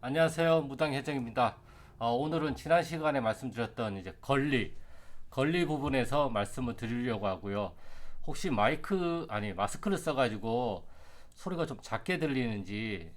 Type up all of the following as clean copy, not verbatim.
안녕하세요. 무당혜정입니다. 오늘은 지난 시간에 말씀드렸던 이제 권리 부분에서 말씀을 드리려고 하고요. 혹시 마스크를 써가지고 소리가 좀 작게 들리는지,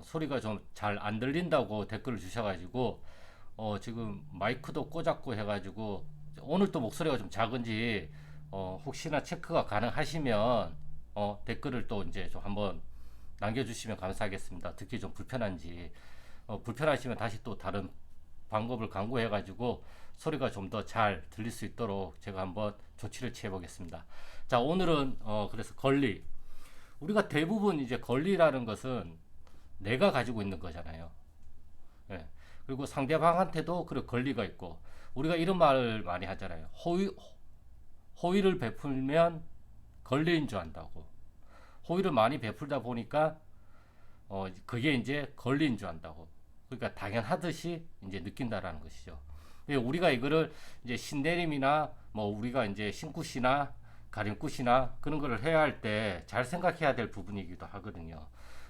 소리가 좀 잘 안 들린다고 댓글을 주셔가지고, 지금 마이크도 꽂았고 해가지고, 오늘 또 목소리가 좀 작은지, 혹시나 체크가 가능하시면, 댓글을 또 이제 좀 한번 남겨주시면 감사하겠습니다. 듣기 좀 불편한지. 불편하시면 다시 또 다른 방법을 강구해 가지고 소리가 좀 더 잘 들릴 수 있도록 제가 한번 조치를 취해 보겠습니다. 자, 오늘은 그래서 우리가 대부분 이제 권리라는 것은 내가 가지고 있는 거잖아요. 예. 그리고 상대방한테도 그런 권리가 있고, 우리가 이런 말을 많이 하잖아요. 호의를 베풀면 권리인 줄 안다고. 호의를 많이 베풀다 보니까 그게 이제 권리인 줄 안다고. 그러니까 당연하듯이 이제 느낀다라는 것이죠. 우리가 이거를 이제 신내림이나 뭐 우리가 이제 신굿이나 가림굿이나 그런 거를 해야 할 때 잘 생각해야 될 부분이기도 하거든요.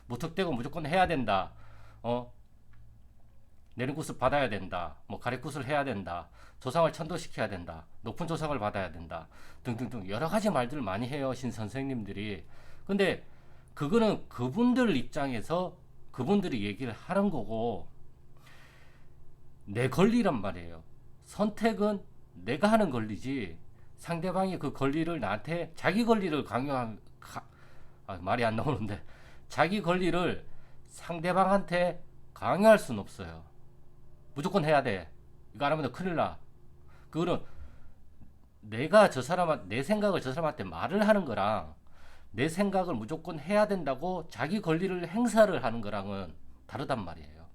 무턱대고 무조건 해야 된다. 어, 내림굿을 받아야 된다. 뭐 가림굿을 해야 된다. 조상을 천도시켜야 된다. 높은 조상을 받아야 된다. 등등등 여러 가지 말들을 많이 해요. 신 선생님들이. 근데 그거는 그분들 입장에서 그분들이 얘기를 하는 거고, 내 권리란 말이에요. 선택은 내가 하는 권리지, 상대방이 그 권리를 나한테 자기 권리를 말이 안 나오는데, 자기 권리를 상대방한테 강요할 수는 없어요. 무조건 해야 돼. 이거 안 하면 너 큰일 나. 그거는 내 생각을 저 사람한테 말을 하는 거랑 내 생각을 무조건 해야 된다고 자기 권리를 행사를 하는 거랑은 다르단 말이에요.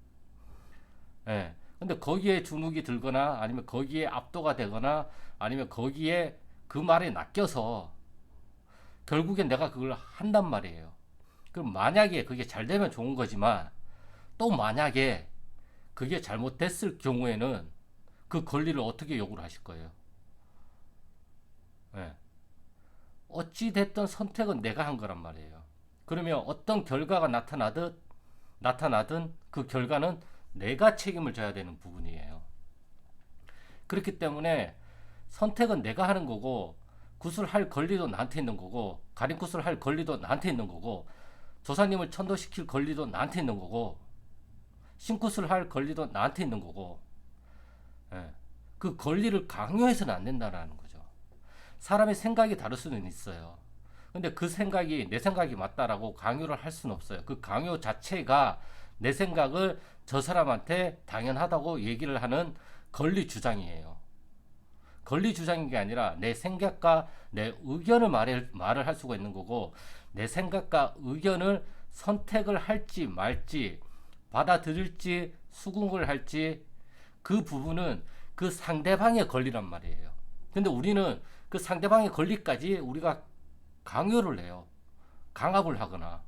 예. 근데 거기에 주눅이 들거나 아니면 거기에 압도가 되거나 아니면 거기에 그 말에 낚여서 결국엔 내가 그걸 한단 말이에요. 그럼 만약에 그게 잘 되면 좋은 거지만, 또 만약에 그게 잘못됐을 경우에는 그 권리를 어떻게 요구를 하실 거예요? 예. 어찌 됐든 선택은 내가 한 거란 말이에요. 그러면 어떤 결과가 나타나든 그 결과는 내가 책임을 져야 되는 부분이에요. 그렇기 때문에 선택은 내가 하는 거고, 굿을 할 권리도 나한테 있는 거고, 가림굿을 할 권리도 나한테 있는 거고, 조사님을 천도시킬 권리도 나한테 있는 거고, 신굿을 할 권리도 나한테 있는 거고, 예. 그 권리를 강요해서는 안 된다는 거죠. 사람의 생각이 다를 수는 있어요. 근데 그 생각이 내 생각이 맞다라고 강요를 할 수는 없어요. 그 강요 자체가 내 생각을 저 사람한테 당연하다고 얘기를 하는 권리 주장이에요. 권리 주장인 게 아니라 내 생각과 내 의견을 말을 할 수가 있는 거고, 내 생각과 의견을 선택을 할지 말지, 받아들일지 수긍을 할지, 그 부분은 그 상대방의 권리란 말이에요. 근데 우리는 그 상대방의 권리까지 우리가 강요를 해요. 강압을 하거나.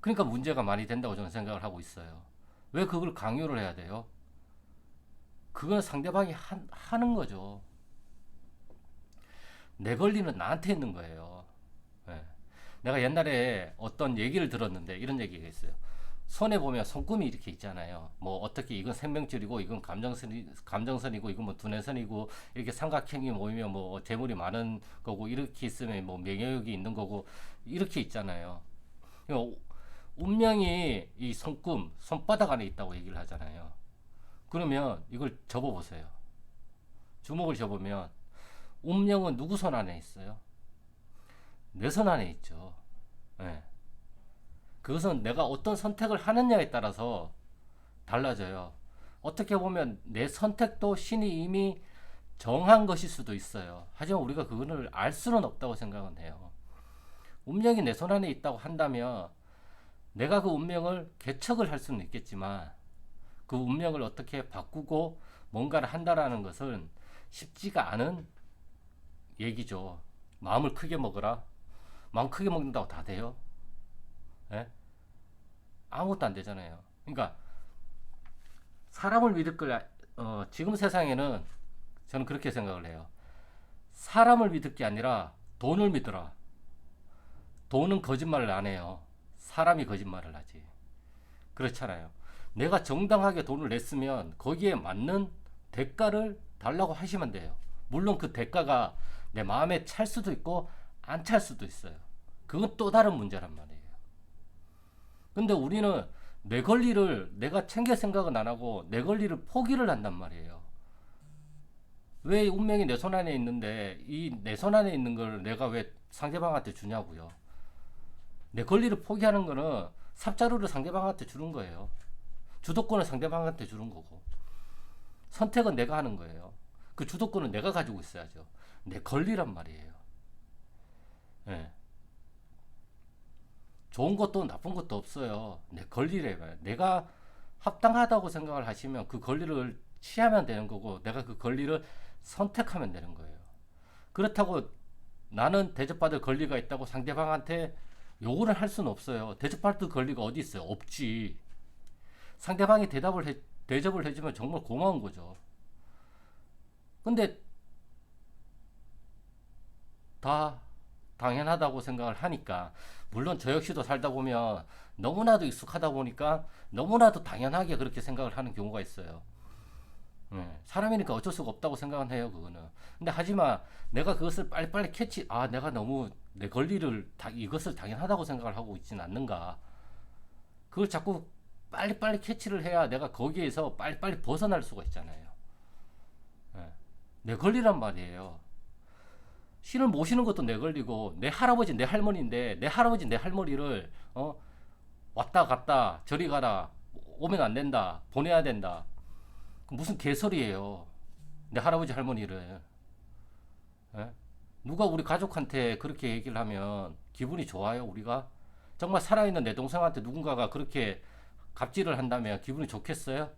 그러니까 문제가 많이 된다고 저는 생각을 하고 있어요. 왜 그걸 강요를 해야 돼요? 그건 상대방이 하는 거죠. 내 권리는 나한테 있는 거예요. 예. 내가 옛날에 어떤 얘기를 들었는데 이런 얘기가 있어요. 손에 보면 손금이 이렇게 있잖아요. 뭐 어떻게 이건 생명줄이고 이건 감정선이고 이건 뭐 두뇌선이고, 이렇게 삼각형이 모이면 뭐 재물이 많은 거고, 이렇게 있으면 뭐 명예욕이 있는 거고, 이렇게 있잖아요. 운명이 이 손바닥 안에 있다고 얘기를 하잖아요. 그러면 이걸 접어보세요. 주먹을 접으면 운명은 누구 손 안에 있어요? 내 손 안에 있죠. 예. 그것은 내가 어떤 선택을 하느냐에 따라서 달라져요. 어떻게 보면 내 선택도 신이 이미 정한 것일 수도 있어요. 하지만 우리가 그거를 알 수는 없다고 생각은 해요. 운명이 내 손 안에 있다고 한다면 내가 그 운명을 개척을 할 수는 있겠지만, 그 운명을 어떻게 바꾸고 뭔가를 한다라는 것은 쉽지가 않은 얘기죠. 마음을 크게 먹어라. 마음 크게 먹는다고 다 돼요? 예? 아무것도 안 되잖아요. 그러니까 사람을 믿을 걸, 지금 세상에는 저는 그렇게 생각을 해요. 사람을 믿을 게 아니라 돈을 믿어라. 돈은 거짓말을 안 해요. 사람이 거짓말을 하지. 그렇잖아요. 내가 정당하게 돈을 냈으면 거기에 맞는 대가를 달라고 하시면 돼요. 물론 그 대가가 내 마음에 찰 수도 있고 안 찰 수도 있어요. 그건 또 다른 문제란 말이에요. 근데 우리는 내 권리를 내가 챙길 생각은 안 하고 내 권리를 포기를 한단 말이에요. 왜 운명이 내 손 안에 있는데 이 내 손 안에 있는 걸 내가 왜 상대방한테 주냐고요. 내 권리를 포기하는 거는 삽자루를 상대방한테 주는 거예요. 주도권을 상대방한테 주는 거고 선택은 내가 하는 거예요. 그 주도권은 내가 가지고 있어야죠. 내 권리란 말이에요. 예. 좋은 것도 나쁜 것도 없어요. 내 권리래요. 내가 합당하다고 생각을 하시면 그 권리를 취하면 되는 거고 내가 그 권리를 선택하면 되는 거예요. 그렇다고 나는 대접받을 권리가 있다고 상대방한테 요구를 할 수는 없어요. 대접받을 권리가 어디 있어요? 없지. 상대방이 대접을 해주면 정말 고마운 거죠. 근데 다 당연하다고 생각을 하니까 물론 저 역시도 살다 보면 너무나도 익숙하다 보니까 너무나도 당연하게 그렇게 생각을 하는 경우가 있어요. 사람이니까 어쩔 수가 없다고 생각은 해요, 그거는. 근데 하지만 내가 그것을 빨리빨리 내가 너무 내 권리를 이것을 당연하다고 생각을 하고 있지는 않는가. 그걸 자꾸 빨리빨리 캐치를 해야 내가 거기에서 빨리빨리 벗어날 수가 있잖아요. 예. 내 권리란 말이에요. 신을 모시는 것도 내 권리고 내 할아버지 내 할머니인데 내 할아버지 내 할머니를 왔다 갔다 저리 가라 오면 안 된다 보내야 된다 무슨 개소리예요. 내 할아버지 할머니를 예? 누가 우리 가족한테 그렇게 얘기를 하면 기분이 좋아요 우리가? 정말 살아있는 내 동생한테 누군가가 그렇게 갑질을 한다면 기분이 좋겠어요?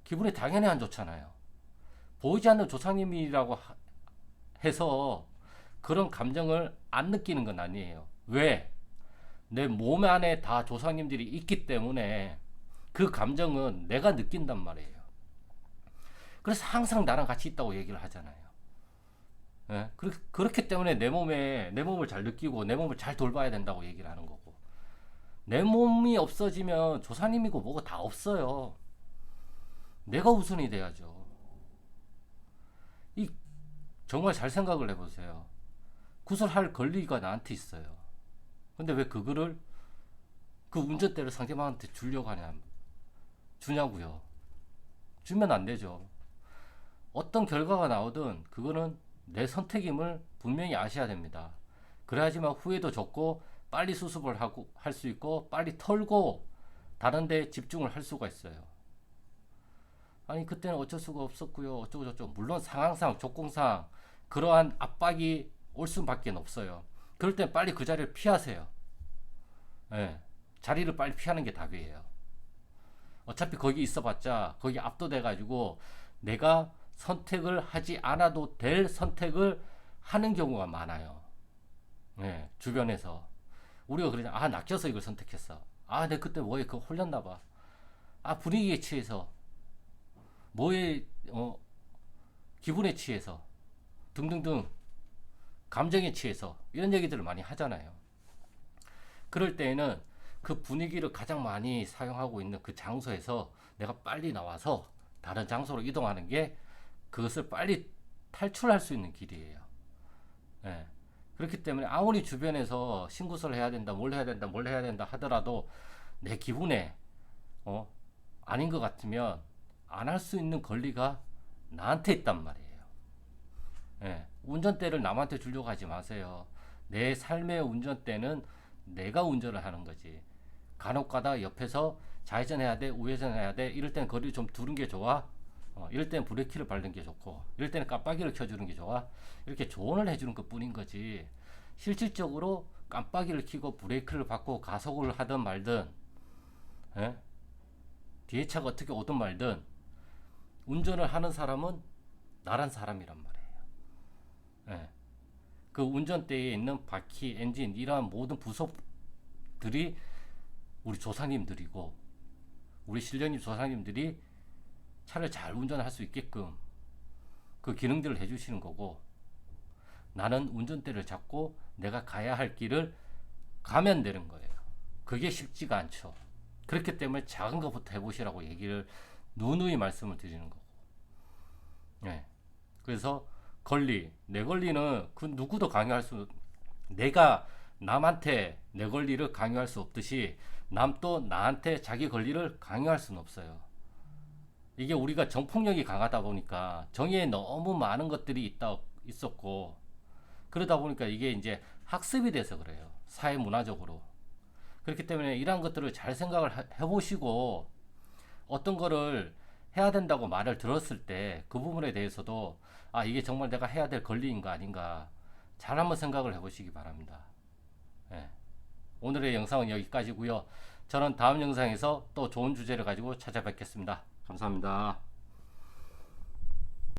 기분이 당연히 안 좋잖아요. 보이지 않는 조상님이라고 해서 그런 감정을 안 느끼는 건 아니에요. 왜? 내 몸 안에 다 조상님들이 있기 때문에 그 감정은 내가 느낀단 말이에요. 그래서 항상 나랑 같이 있다고 얘기를 하잖아요. 예? 그렇기 때문에 내 몸을 잘 느끼고 내 몸을 잘 돌봐야 된다고 얘기를 하는 거고. 내 몸이 없어지면 조상님이고 뭐고 다 없어요. 내가 우선이 돼야죠. 이 정말 잘 생각을 해보세요. 구설할 권리가 나한테 있어요. 근데 왜 그거를 그 운전대를 상대방한테 주냐고요. 주면 안 되죠. 어떤 결과가 나오든 그거는 내 선택임을 분명히 아셔야 됩니다. 그래야지만 후회도 적고 빨리 수습을 하고 할 수 있고 빨리 털고 다른 데 집중을 할 수가 있어요. 아니 그때는 어쩔 수가 없었고요. 어쩌고 저쩌고 물론 상황상 조건상 그러한 압박이 올 수밖에 없어요. 그럴 땐 빨리 그 자리를 피하세요. 예, 자리를 빨리 피하는 게 답이에요. 어차피 거기 있어봤자 거기 압도돼가지고 내가 선택을 하지 않아도 될 선택을 하는 경우가 많아요. 예, 주변에서 우리가 그러냐 낚여서 이걸 선택했어. 내 그때 뭐에 그거 홀렸나봐. 분위기에 취해서 뭐에 기분에 취해서 등등등 감정에 취해서 이런 얘기들을 많이 하잖아요. 그럴 때에는 그 분위기를 가장 많이 사용하고 있는 그 장소에서 내가 빨리 나와서 다른 장소로 이동하는 게 그것을 빨리 탈출할 수 있는 길이에요. 예. 그렇기 때문에 아무리 주변에서 신고서를 해야 된다, 뭘 해야 된다, 뭘 해야 된다 하더라도 내 기분에 아닌 것 같으면 안 할 수 있는 권리가 나한테 있단 말이에요. 예. 운전대를 남한테 주려고 하지 마세요. 내 삶의 운전대는 내가 운전을 하는 거지. 간혹가다 옆에서 좌회전해야 돼, 우회전해야 돼. 이럴 땐 거리 좀 두는 게 좋아. 이럴 땐 브레이크를 밟는 게 좋고, 이럴 때는 깜빡이를 켜주는 게 좋아. 이렇게 조언을 해주는 것 뿐인 거지. 실질적으로 깜빡이를 켜고 브레이크를 밟고 가속을 하든 말든, 예? 뒤에 차가 어떻게 오든 말든, 운전을 하는 사람은 나란 사람이란 말이에요. 예. 그 운전대에 있는 바퀴, 엔진, 이러한 모든 부속들이 우리 조상님들이고, 우리 신령님 조상님들이 차를 잘 운전할 수 있게끔 그 기능들을 해주시는 거고, 나는 운전대를 잡고 내가 가야 할 길을 가면 되는 거예요. 그게 쉽지가 않죠. 그렇기 때문에 작은 것부터 해보시라고 얘기를 누누이 말씀을 드리는 거고. 예. 그래서 권리, 내 권리는 그 누구도 강요할 수, 내가 남한테 내 권리를 강요할 수 없듯이 남 또 나한테 자기 권리를 강요할 수는 없어요. 이게 우리가 정폭력이 강하다 보니까 정의에 너무 많은 것들이 있었고, 그러다 보니까 이게 이제 학습이 돼서 그래요. 사회 문화적으로. 그렇기 때문에 이러한 것들을 잘 생각을 해보시고, 어떤 거를 해야 된다고 말을 들었을 때 그 부분에 대해서도 아, 이게 정말 내가 해야 될 권리인가 아닌가 잘 한번 생각을 해보시기 바랍니다. 예. 오늘의 영상은 여기까지고요. 저는 다음 영상에서 또 좋은 주제를 가지고 찾아뵙겠습니다. 감사합니다.